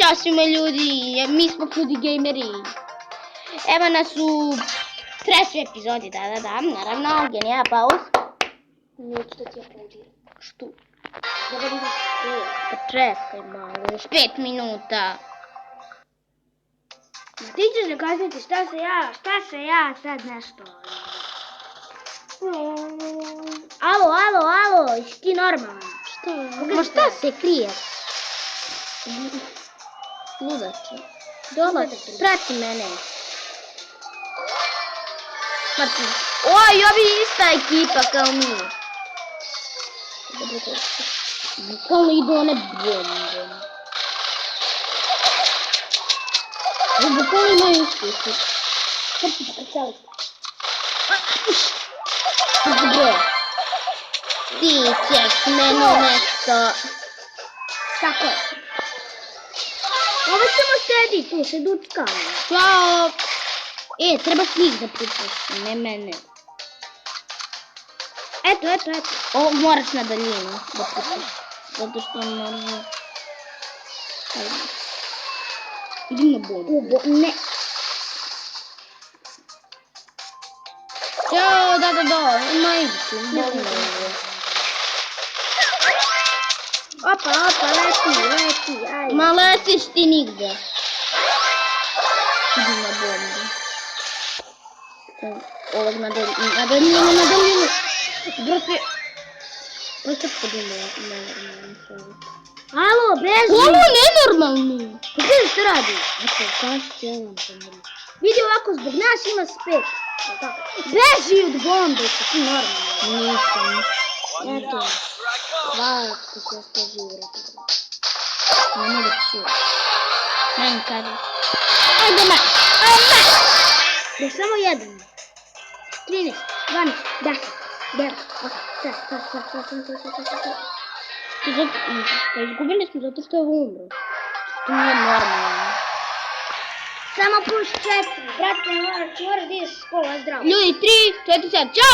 Ćao svima ljudi, mi smo Kudi Gameri. Evo nas u trećoj epizodi, da, naravno, genija, pauz. Neću da ti aplaudiram. Što? Da vidim što. Pa čekaj malo, još 5 minuta. Ti ćeš da kažete šta se ja sad nešto. Alo, jesi ti normalan? Ma šta se krije? Ludače. Dolazi, prati mene. Martin. Oj, ovi ista ekipa kao mi. Bukvalno idu one bombe. Bukvalno imaju istu. Krpi se prečeli. Dobro. Ti ćeš meni nešto. Tako je. Ovo samo sedi tu, se ducka. Ćao. Treba njih da pucaš, ne mene. Eto. O, moraš na daljinu da pucaš. Zato što može... Ajde. Idem na bombu. Ne. Ćao, da. Ma idi ću, Opa, leti, ajde. ma letiš ti nigde. Idem na bombu. Ovog na daljinu. Brate. Prosto podimo Alo, beži. Ovo nenormalni. Pa gdje se radi? Eto, kaži će vam pomeri. Vidi ovako, zbog nas ima spet. Beži od bombe, što ti normalno. Nisam. Eto. Hvala što ti ostaži urati. Ne mogu ti čuo. Meni kaže. Ajde. Da samo jedan. 13, 12, 10, 9, 8, 7, Pa izgubili smo zato što je umro. To nije normalno. samo puš 4. Brate, moraš da ideš s kola zdravo. Ljudi, 3, 4, 7, čao!